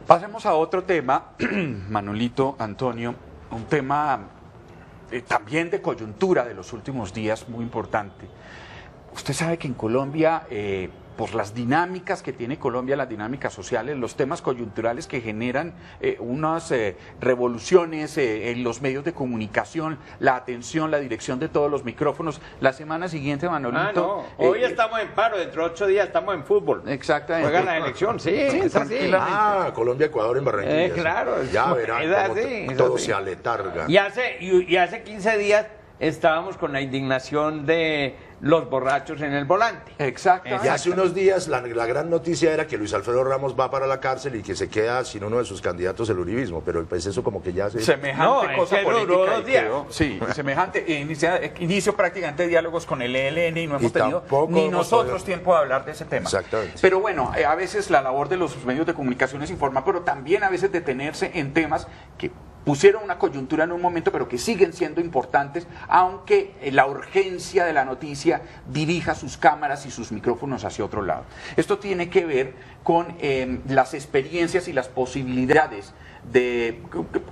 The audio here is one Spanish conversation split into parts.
Pasemos a otro tema, Manolito, Antonio, un tema también de coyuntura de los últimos días, muy importante. Usted sabe que en Colombia, por las dinámicas que tiene Colombia, las dinámicas sociales, los temas coyunturales que generan unas revoluciones en los medios de comunicación, la atención, la dirección de todos los micrófonos. La semana siguiente, Manolito... Hoy estamos en paro, dentro de 8 días estamos en fútbol. Exactamente. Juegan la elección, sí, es así. Colombia, Ecuador en Barranquilla. Claro. Ya verán cómo todo se aletarga. Y hace 15 días estábamos con la indignación de los borrachos en el volante. Exacto. Y hace unos días la gran noticia era que Luis Alfredo Ramos va para la cárcel y que se queda sin uno de sus candidatos el uribismo, pero pues eso como que ya se... Semejante cosa política. 2 días. Sí, semejante. Inicio prácticamente diálogos con el ELN y no hemos tenido ni nosotros tiempo de hablar de ese tema. Exactamente. Pero bueno, a veces la labor de los medios de comunicación es informar, pero también a veces detenerse en temas que pusieron una coyuntura en un momento, pero que siguen siendo importantes, aunque la urgencia de la noticia dirija sus cámaras y sus micrófonos hacia otro lado. Esto tiene que ver con las experiencias y las posibilidades de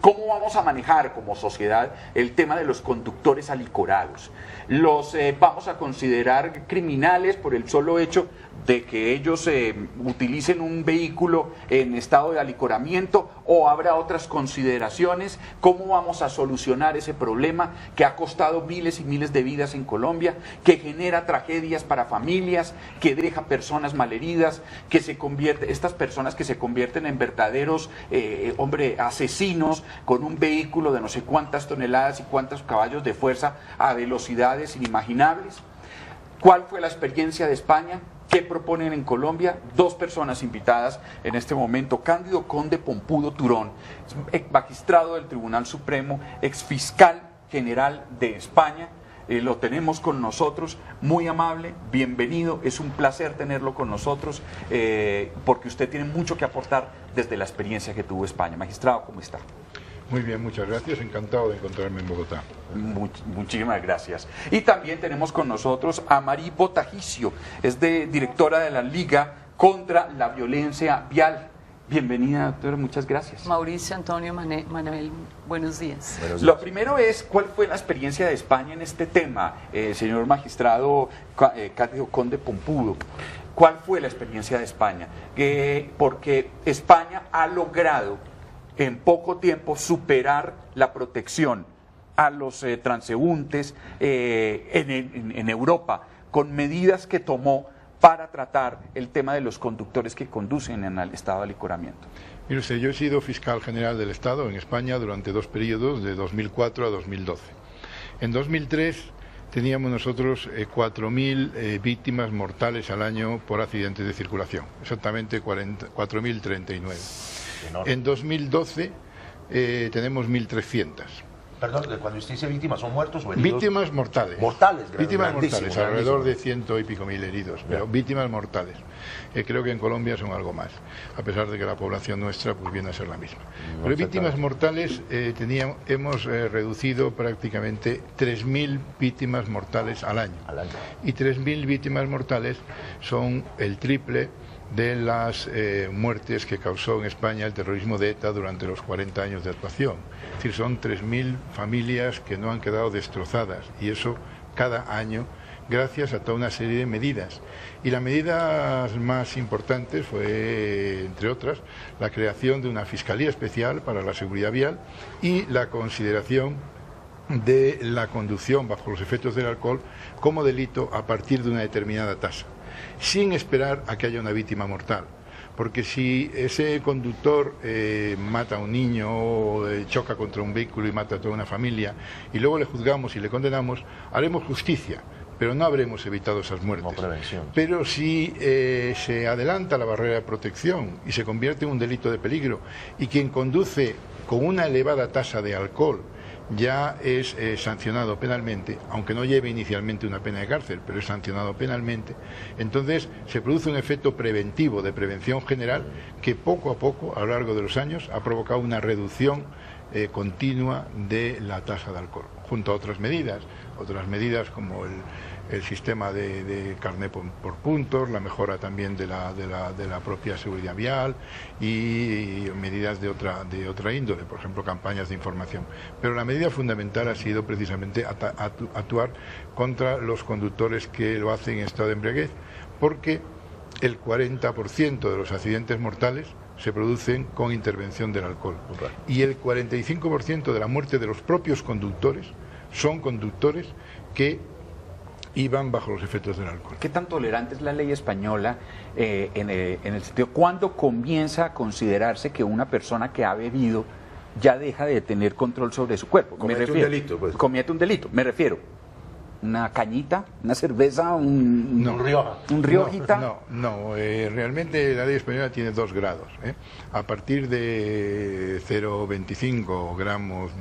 cómo vamos a manejar como sociedad el tema de los conductores alicorados. Los vamos a considerar criminales por el solo hecho de que ellos utilicen un vehículo en estado de alicoramiento, o habrá otras consideraciones. ¿Cómo vamos a solucionar ese problema que ha costado miles y miles de vidas en Colombia, que genera tragedias para familias, que deja personas malheridas, que estas personas que se convierten en verdaderos asesinos con un vehículo de no sé cuántas toneladas y cuántos caballos de fuerza a velocidades inimaginables? ¿Cuál fue la experiencia de España? ¿Qué proponen en Colombia? 2 personas invitadas en este momento. Cándido Conde Pompudo Turón, magistrado del Tribunal Supremo, exfiscal general de España. Lo tenemos con nosotros, muy amable, bienvenido, es un placer tenerlo con nosotros, porque usted tiene mucho que aportar desde la experiencia que tuvo España. Magistrado, ¿cómo está? Muy bien, muchas gracias, encantado de encontrarme en Bogotá. Muchísimas gracias. Y también tenemos con nosotros a Marí Botajicio, es directora de la Liga contra la Violencia Vial. Bienvenida, doctora, muchas gracias. Mauricio, Antonio, Manuel, buenos días. Lo primero es, ¿cuál fue la experiencia de España en este tema, señor magistrado Cándido Conde Pompudo? ¿Cuál fue la experiencia de España? Porque España ha logrado en poco tiempo superar la protección a los transeúntes en Europa, con medidas que tomó para tratar el tema de los conductores que conducen en el estado de alicoramiento. Mire usted, yo he sido fiscal general del Estado en España durante 2 periodos, de 2004 a 2012. En 2003 teníamos nosotros 4.000 víctimas mortales al año por accidentes de circulación, exactamente 4.039. En 2012 tenemos 1.300. Perdón, cuando usted dice víctimas, ¿son muertos o heridos? Víctimas mortales. Mortales, víctimas mortales, alrededor de grandísimo. 100 y pico mil heridos, pero víctimas mortales. Creo que en Colombia son algo más, a pesar de que la población nuestra pues viene a ser la misma. Pero víctimas mortales hemos reducido prácticamente 3.000 víctimas mortales al año. Y 3.000 víctimas mortales son el triple de las muertes que causó en España el terrorismo de ETA durante los 40 años de actuación. Es decir, son 3.000 familias que no han quedado destrozadas, y eso cada año gracias a toda una serie de medidas. Y las medidas más importantes fue, entre otras, la creación de una Fiscalía Especial para la Seguridad Vial y la consideración de la conducción bajo los efectos del alcohol como delito a partir de una determinada tasa, sin esperar a que haya una víctima mortal. Porque si ese conductor mata a un niño o choca contra un vehículo y mata a toda una familia, y luego le juzgamos y le condenamos, haremos justicia, pero no habremos evitado esas muertes. No prevención. Pero si se adelanta la barrera de protección y se convierte en un delito de peligro, y quien conduce con una elevada tasa de alcohol ya es sancionado penalmente, aunque no lleve inicialmente una pena de cárcel, pero es sancionado penalmente, entonces se produce un efecto preventivo, de prevención general, que poco a poco, a lo largo de los años, ha provocado una reducción continua de la tasa de alcohol, junto a otras medidas como el sistema de carné por puntos, la mejora también de la propia seguridad vial y medidas de otra índole, por ejemplo campañas de información. Pero la medida fundamental ha sido precisamente actuar contra los conductores que lo hacen en estado de embriaguez, porque el 40% de los accidentes mortales se producen con intervención del alcohol y el 45% de la muerte de los propios conductores son conductores que iban bajo los efectos del alcohol. ¿Qué tan tolerante es la ley española en el sentido, cuándo comienza a considerarse que una persona que ha bebido ya deja de tener control sobre su cuerpo? Comete un delito, pues. Comete un delito, me refiero. ¿Una cañita? ¿Una cerveza? ¿Un Rioja? ¿Un Riojita? Realmente la ley española tiene 2 grados. A partir de 0,25 gramos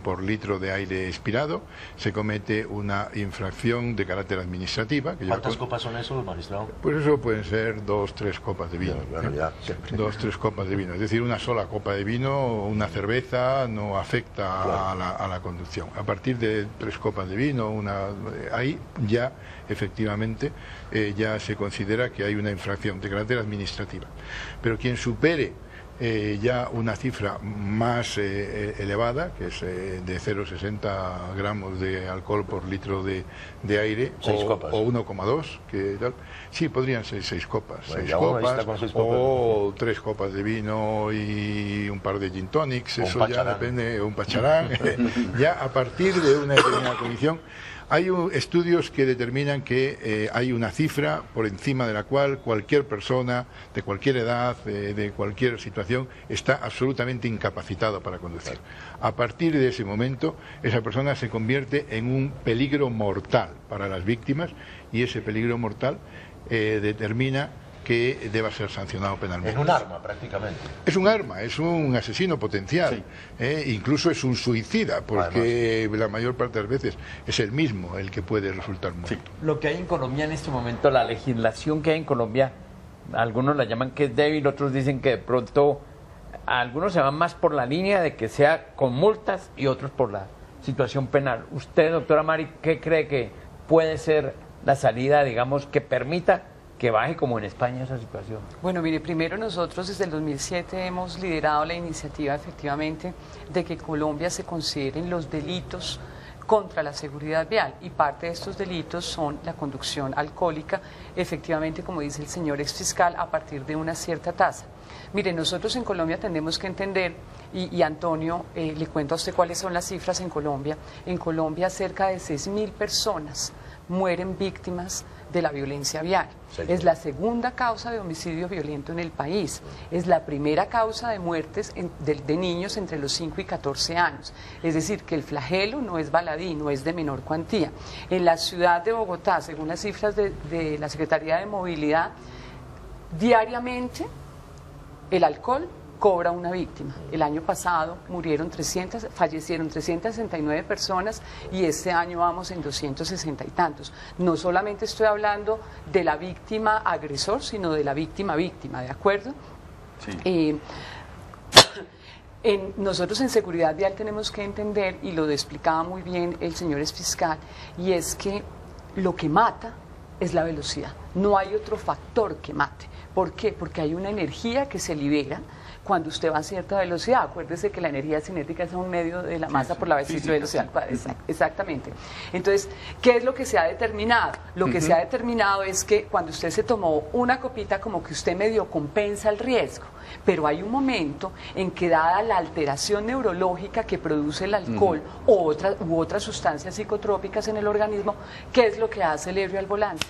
por litro de aire expirado se comete una infracción de carácter administrativa. ¿Cuántas copas son eso, magistrado? Pues eso pueden ser 2, 3 copas de vino. Ya, siempre. 2, 3 copas de vino. Es decir, una sola copa de vino, una cerveza, no afecta a la conducción. A partir de 3 copas de vino, ahí ya efectivamente ya se considera que hay una infracción de carácter administrativa. Pero quien supere ya una cifra más elevada, que es de 0,60 gramos de alcohol por litro de aire, o 1,2, que tal, sí, podrían ser 6 copas, bueno, 6 copas, con 6 o 3 copas de vino y un par de gin tonics, eso ya depende, un pacharán. Ya a partir de una determinada condición. Hay estudios que determinan que hay una cifra por encima de la cual cualquier persona de cualquier edad, de cualquier situación, está absolutamente incapacitado para conducir. A partir de ese momento, esa persona se convierte en un peligro mortal para las víctimas y ese peligro mortal determina que deba ser sancionado penalmente. Es un arma, prácticamente. Es un arma, es un asesino potencial, incluso es un suicida, porque además, la mayor parte de las veces es el mismo el que puede resultar muerto. Sí. Lo que hay en Colombia en este momento, la legislación que hay en Colombia, algunos la llaman que es débil, otros dicen que de pronto, algunos se van más por la línea de que sea con multas y otros por la situación penal. Usted, doctora Mari, ¿qué cree que puede ser la salida, digamos, que permita que baje como en España esa situación? Bueno, mire, primero nosotros desde el 2007 hemos liderado la iniciativa efectivamente de que en Colombia se consideren los delitos contra la seguridad vial y parte de estos delitos son la conducción alcohólica, efectivamente como dice el señor exfiscal, a partir de una cierta tasa. Mire, nosotros en Colombia tenemos que entender, y Antonio, le cuento a usted cuáles son las cifras en Colombia. En Colombia cerca de 6.000 personas mueren víctimas de la violencia vial. Es la segunda causa de homicidio violento en el país. Es la primera causa de muertes de niños entre los 5 y 14 años. Es decir, que el flagelo no es baladí, no es de menor cuantía. En la ciudad de Bogotá, según las cifras de la Secretaría de Movilidad, diariamente el alcohol cobra una víctima. El año pasado fallecieron 369 personas y este año vamos en 260 y tantos. No solamente estoy hablando de la víctima agresor, sino de la víctima, ¿de acuerdo? Sí. Nosotros en seguridad vial tenemos que entender, y lo explicaba muy bien el señor exfiscal, y es que lo que mata es la velocidad. No hay otro factor que mate. ¿Por qué? Porque hay una energía que se libera cuando usted va a cierta velocidad. Acuérdese que la energía cinética es un medio de la masa por la velocidad. Exactamente. Entonces, ¿qué es lo que se ha determinado? Lo que se ha determinado es que cuando usted se tomó una copita, como que usted medio compensa el riesgo. Pero hay un momento en que, dada la alteración neurológica que produce el alcohol u otras sustancias psicotrópicas en el organismo, ¿qué es lo que hace el ebrio al volante?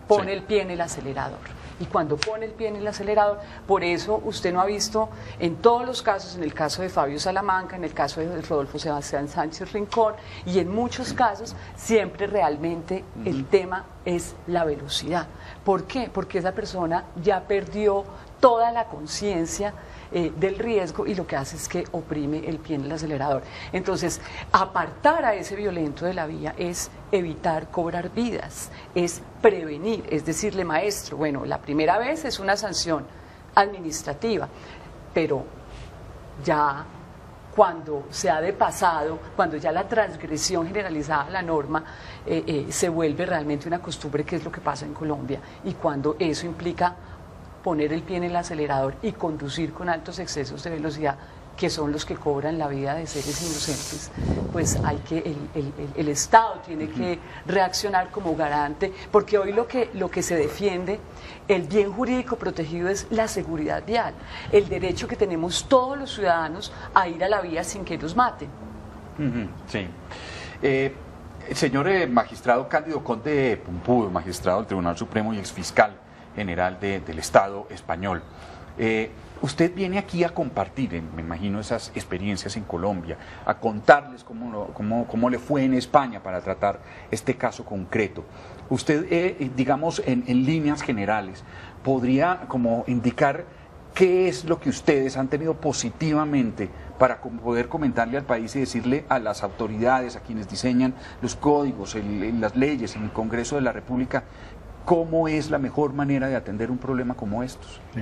Pone el pie en el acelerador. Y cuando pone el pie en el acelerador, por eso usted no ha visto en todos los casos, en el caso de Fabio Salamanca, en el caso de Rodolfo Sebastián Sánchez Rincón, y en muchos casos, siempre realmente el tema es la velocidad. ¿Por qué? Porque esa persona ya perdió toda la conciencia del riesgo y lo que hace es que oprime el pie en el acelerador. Entonces, apartar a ese violento de la vía es evitar cobrar vidas, es prevenir, es decirle, maestro, bueno, la primera vez es una sanción administrativa, pero ya cuando se ha depasado, cuando ya la transgresión generalizada a la norma se vuelve realmente una costumbre, que es lo que pasa en Colombia, y cuando eso implica poner el pie en el acelerador y conducir con altos excesos de velocidad, que son los que cobran la vida de seres inocentes, pues hay que el Estado tiene que reaccionar como garante, porque hoy lo que se defiende, el bien jurídico protegido, es la seguridad vial, el derecho que tenemos todos los ciudadanos a ir a la vía sin que nos maten. Sí. Señor magistrado Cándido Conde Pumpudo, magistrado del Tribunal Supremo y exfiscal general del Estado español. Usted viene aquí a compartir, me imagino, esas experiencias en Colombia, a contarles cómo le fue en España para tratar este caso concreto. Usted, digamos, en líneas generales, podría como indicar qué es lo que ustedes han tenido positivamente para poder comentarle al país y decirle a las autoridades, a quienes diseñan los códigos, las leyes en el Congreso de la República, cómo es la mejor manera de atender un problema como estos. Sí.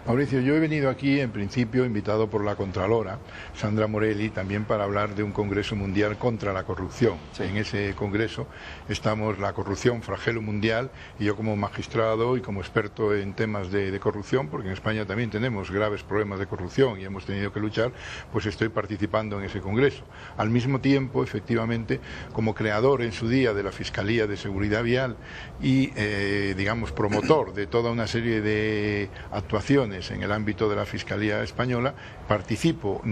Mauricio, yo he venido aquí en principio invitado por la Contralora, Sandra Morelli, también para hablar de un Congreso Mundial contra la Corrupción. Sí. En ese Congreso estamos la corrupción, flagelo mundial, y yo como magistrado y como experto en temas de corrupción, porque en España también tenemos graves problemas de corrupción y hemos tenido que luchar, pues estoy participando en ese Congreso. Al mismo tiempo, efectivamente, como creador en su día de la Fiscalía de Seguridad Vial y, digamos, promotor de toda una serie de actuaciones en el ámbito de la Fiscalía Española, participo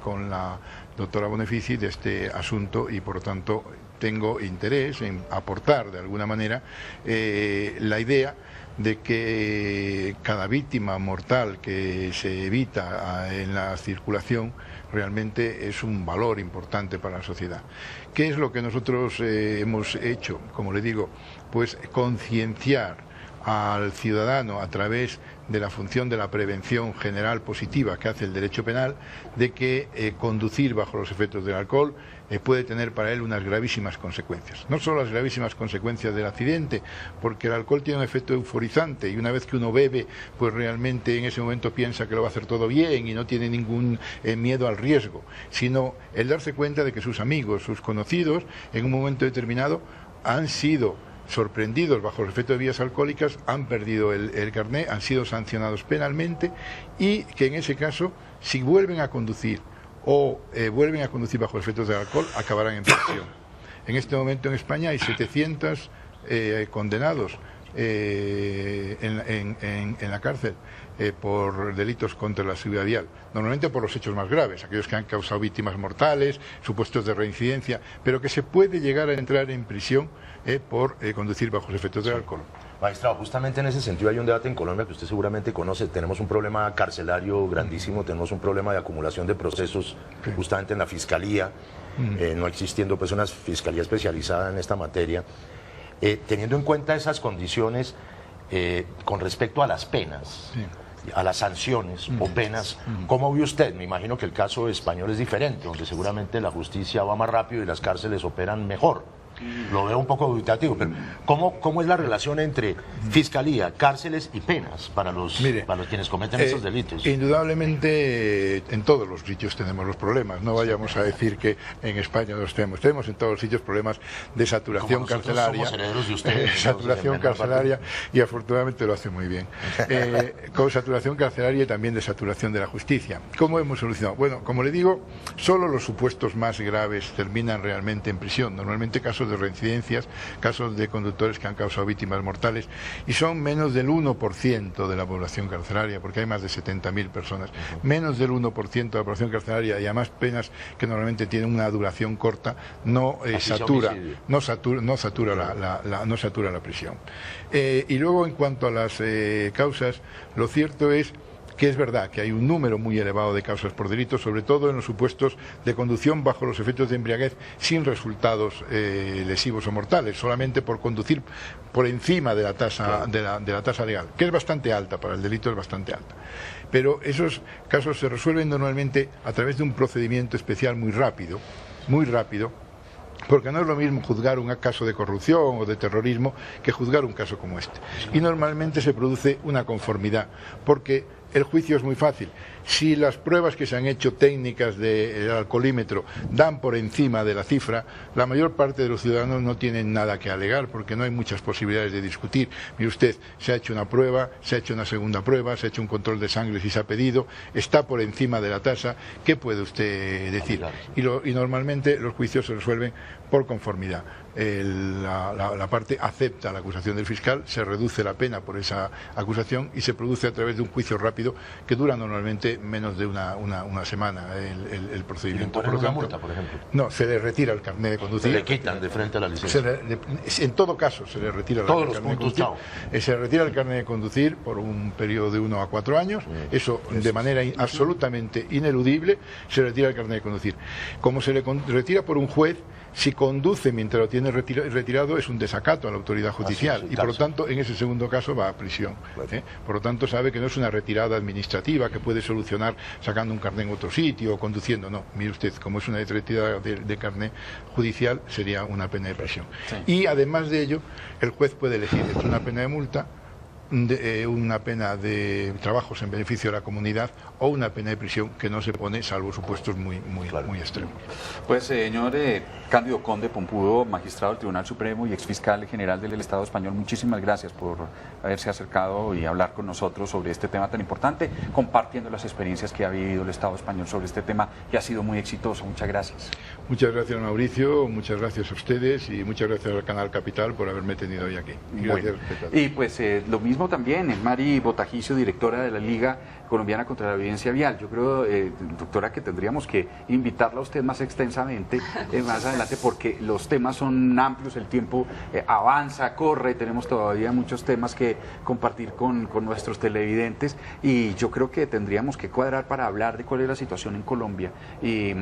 con la doctora Bonefici de este asunto y por lo tanto tengo interés en aportar de alguna manera la idea de que cada víctima mortal que se evita en la circulación realmente es un valor importante para la sociedad. ¿Qué es lo que nosotros hemos hecho? Como le digo, pues concienciar al ciudadano a través de la función de la prevención general positiva que hace el derecho penal, de que conducir bajo los efectos del alcohol puede tener para él unas gravísimas consecuencias. No solo las gravísimas consecuencias del accidente, porque el alcohol tiene un efecto euforizante y una vez que uno bebe, pues realmente en ese momento piensa que lo va a hacer todo bien y no tiene ningún miedo al riesgo, sino el darse cuenta de que sus amigos, sus conocidos, en un momento determinado han sido sorprendidos bajo el efecto de bebidas alcohólicas, han perdido el carné, han sido sancionados penalmente y que en ese caso, si vuelven a conducir o vuelven a conducir bajo efectos del alcohol, acabarán en prisión. En este momento en España hay 700 condenados en la cárcel por delitos contra la seguridad vial, normalmente por los hechos más graves, aquellos que han causado víctimas mortales, supuestos de reincidencia, pero que se puede llegar a entrar en prisión por conducir bajo los efectos del alcohol. Magistrado, justamente en ese sentido hay un debate en Colombia que usted seguramente conoce. Tenemos un problema carcelario grandísimo, tenemos un problema de acumulación de procesos justamente en la Fiscalía, no existiendo pues una Fiscalía especializada en esta materia. Teniendo en cuenta esas condiciones con respecto a las penas, a las sanciones o penas, ¿cómo ve usted? Me imagino que el caso español es diferente, donde seguramente la justicia va más rápido y las cárceles operan mejor. Lo veo un poco dubitativo, pero ¿cómo es la relación entre fiscalía, cárceles y penas para los quienes cometen esos delitos? Indudablemente en todos los sitios tenemos los problemas, no vayamos a decir que en España los tenemos en todos los sitios problemas de saturación carcelaria, somos herederos de ustedes, saturación carcelaria, y afortunadamente lo hace muy bien, con saturación carcelaria y también de saturación de la justicia. ¿Cómo hemos solucionado? Bueno, como le digo, solo los supuestos más graves terminan realmente en prisión, normalmente casos de reincidencias, casos de conductores que han causado víctimas mortales, y son menos del 1% de la población carcelaria, porque hay más de 70.000 personas, menos del 1% de la población carcelaria, y además penas que normalmente tienen una duración corta, no satura la prisión. Y luego, en cuanto a las causas, lo cierto es que es verdad que hay un número muy elevado de causas por delitos, sobre todo en los supuestos de conducción bajo los efectos de embriaguez sin resultados lesivos o mortales, solamente por conducir por encima de la tasa de la tasa legal, que es bastante alta, para el delito es bastante alta. Pero esos casos se resuelven normalmente a través de un procedimiento especial muy rápido, porque no es lo mismo juzgar un caso de corrupción o de terrorismo que juzgar un caso como este. Y normalmente se produce una conformidad, porque el juicio es muy fácil. Si las pruebas que se han hecho técnicas del alcoholímetro dan por encima de la cifra, la mayor parte de los ciudadanos no tienen nada que alegar, porque no hay muchas posibilidades de discutir. Mire usted, se ha hecho una prueba, se ha hecho una segunda prueba, se ha hecho un control de sangre si se ha pedido, está por encima de la tasa, ¿qué puede usted decir? Y normalmente los juicios se resuelven por conformidad. La parte acepta la acusación del fiscal, se reduce la pena por esa acusación y se produce a través de un juicio rápido que dura normalmente menos de una semana el procedimiento. ¿Y una multa, por ejemplo? No, se le retira el carnet de conducir. Se le quitan de frente a la licencia. En todo caso se le retira el carnet de conducir. Se le retira el carnet de conducir por un periodo de 1 a 4 años. Eso de manera absolutamente ineludible se retira el carnet de conducir. Como se le retira por un juez, si conduce mientras lo tiene retirado es un desacato a la autoridad judicial y por lo tanto en ese segundo caso va a prisión. Por lo tanto sabe que no es una retirada administrativa que puede solucionar sacando un carnet en otro sitio o conduciendo, no. Mire usted, como es una retirada de carnet judicial sería una pena de prisión. Y además de ello el juez puede elegir entre una pena de multa, una pena de trabajos en beneficio de la comunidad o una pena de prisión que no se pone salvo supuestos muy extremos. Pues señor Cándido Conde Pompudo, magistrado del Tribunal Supremo y exfiscal general del Estado español, muchísimas gracias por haberse acercado y hablar con nosotros sobre este tema tan importante, compartiendo las experiencias que ha vivido el Estado español sobre este tema y ha sido muy exitoso. Muchas gracias. Muchas gracias, Mauricio, muchas gracias a ustedes y muchas gracias al Canal Capital por haberme tenido hoy aquí. Gracias. Y pues lo mismo también, Mari Botajicio, directora de la Liga Colombiana contra la Violencia Vial. Yo creo, doctora, que tendríamos que invitarla a usted más extensamente más adelante, porque los temas son amplios, el tiempo avanza, corre, tenemos todavía muchos temas que compartir con nuestros televidentes y yo creo que tendríamos que cuadrar para hablar de cuál es la situación en Colombia y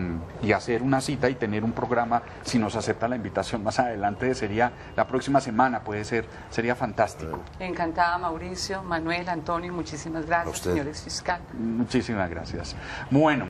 hacer una cita y tener un programa, si nos acepta la invitación más adelante, sería la próxima semana, puede ser, sería fantástico. Encantada, Mauricio, Manuel, Antonio, muchísimas gracias, señores fiscal. Muchísimas gracias. Bueno.